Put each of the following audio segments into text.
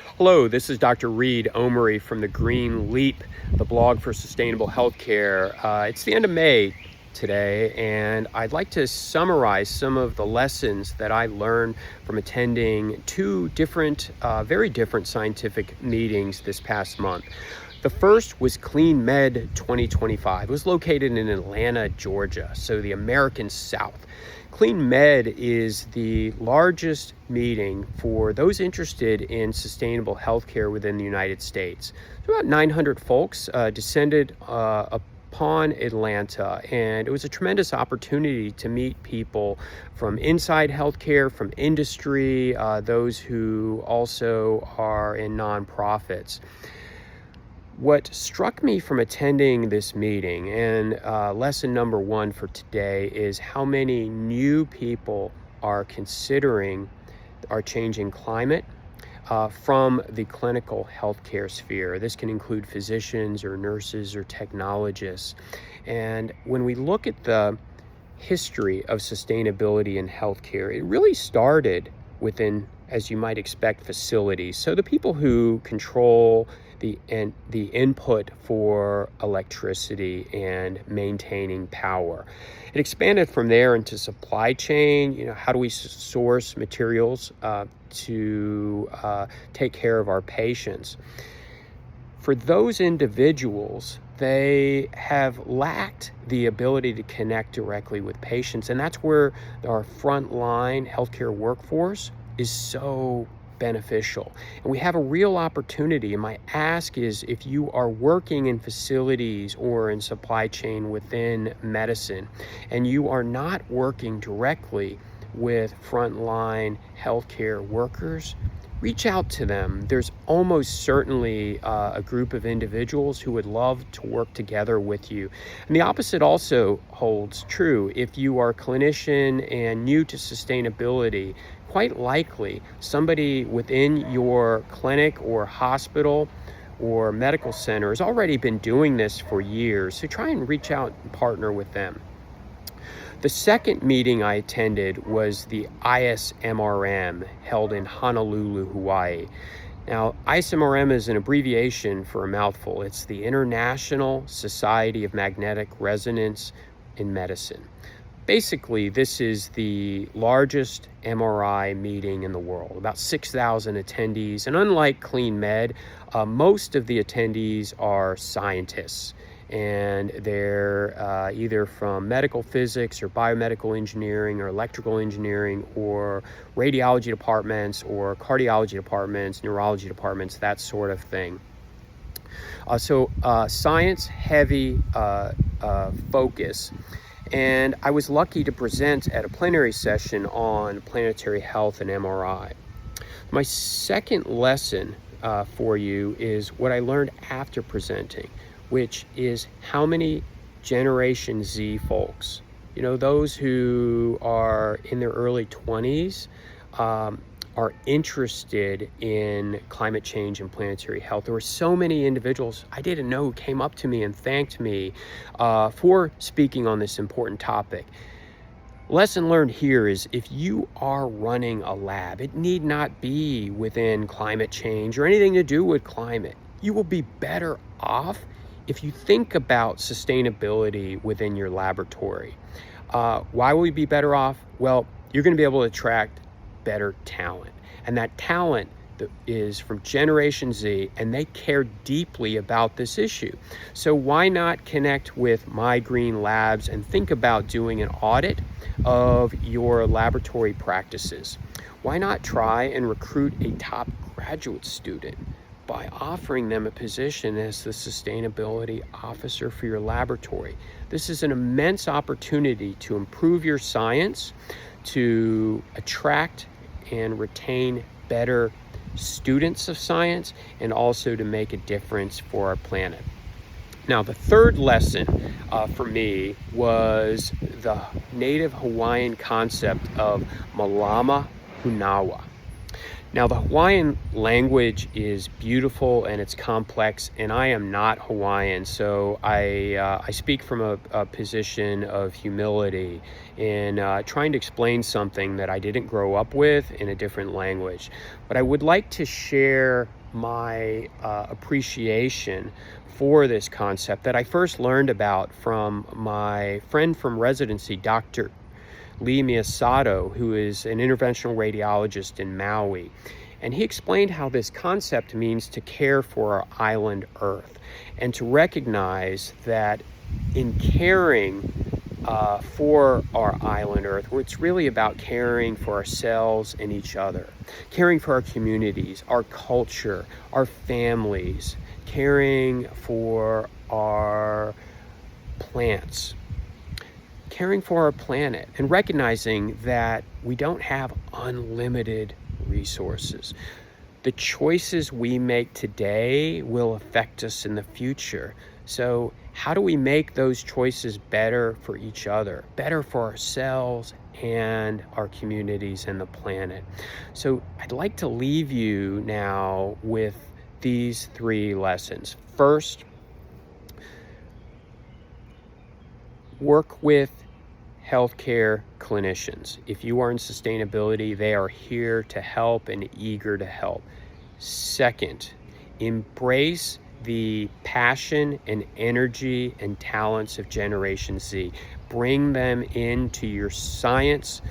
Hello, this is Dr. Reed Omery from the Green Leap, the blog for sustainable healthcare. It's the end of May today, and I'd like to summarize some of the lessons that I learned from attending two very different scientific meetings this past month. The first was CleanMed 2025. It was located in Atlanta, Georgia, so the American South. CleanMed is the largest meeting for those interested in sustainable healthcare within the United States. So about 900 folks descended upon Atlanta, and it was a tremendous opportunity to meet people from inside healthcare, from industry, those who also are in nonprofits. What struck me from attending this meeting, and lesson number one for today, is how many new people are considering our changing climate from the clinical healthcare sphere. This can include physicians or nurses or technologists. And when we look at the history of sustainability in healthcare, it really started within, as you might expect, facilities. So the people who control the input for electricity and maintaining power. It expanded from there into supply chain. How do we source materials to take care of our patients? For those individuals, they have lacked the ability to connect directly with patients, and that's where our frontline healthcare workforce is so beneficial. And we have a real opportunity. And my ask is, if you are working in facilities or in supply chain within medicine, and you are not working directly with frontline healthcare workers, reach out to them. There's almost certainly a group of individuals who would love to work together with you. And the opposite also holds true. If you are a clinician and new to sustainability, quite likely somebody within your clinic or hospital or medical center has already been doing this for years. So try and reach out and partner with them. The second meeting I attended was the ISMRM, held in Honolulu, Hawaii. Now, ISMRM is an abbreviation for a mouthful. It's the International Society of Magnetic Resonance in Medicine. Basically, this is the largest MRI meeting in the world, about 6,000 attendees. And unlike CleanMed, most of the attendees are scientists. And they're either from medical physics or biomedical engineering or electrical engineering or radiology departments or cardiology departments, neurology departments, that sort of thing. So science-heavy focus. And I was lucky to present at a plenary session on planetary health and MRI. My second lesson for you is what I learned after presenting, which is how many Generation Z folks, those who are in their early 20s, are interested in climate change and planetary health. There were so many individuals I didn't know who came up to me and thanked me for speaking on this important topic. Lesson learned here is, if you are running a lab, it need not be within climate change or anything to do with climate. You will be better off if you think about sustainability within your laboratory. Why will you be better off? Well, you're going to be able to attract better talent. And that talent is from Generation Z, and they care deeply about this issue. So why not connect with My Green Labs and think about doing an audit of your laboratory practices? Why not try and recruit a top graduate student by offering them a position as the sustainability officer for your laboratory? This is an immense opportunity to improve your science, to attract and retain better students of science, and also to make a difference for our planet. Now, the third lesson for me was the native Hawaiian concept of Malama Hunawa. Now, the Hawaiian language is beautiful and it's complex, and I am not Hawaiian, so I speak from a position of humility in trying to explain something that I didn't grow up with in a different language. But I would like to share my appreciation for this concept that I first learned about from my friend from residency, Dr. Lee Miyasato, who is an interventional radiologist in Maui. And he explained how this concept means to care for our island Earth and to recognize that in caring for our island Earth, it's really about caring for ourselves and each other, caring for our communities, our culture, our families, caring for our plants, caring for our planet, and recognizing that we don't have unlimited resources. The choices we make today will affect us in the future. So how do we make those choices better for each other, better for ourselves and our communities and the planet? So I'd like to leave you now with these 3 lessons. First, work with healthcare clinicians. If you are in sustainability, they are here to help and eager to help. Second, embrace the passion and energy and talents of Generation Z. Bring them into your science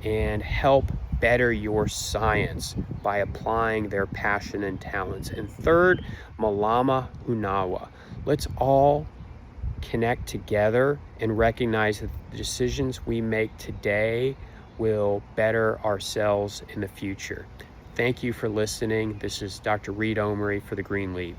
and help better your science by applying their passion and talents. And third, Malama Hunawa. Let's all connect together and recognize that the decisions we make today will better ourselves in the future. Thank you for listening. This is Dr. Reed Omery for the Green Leap.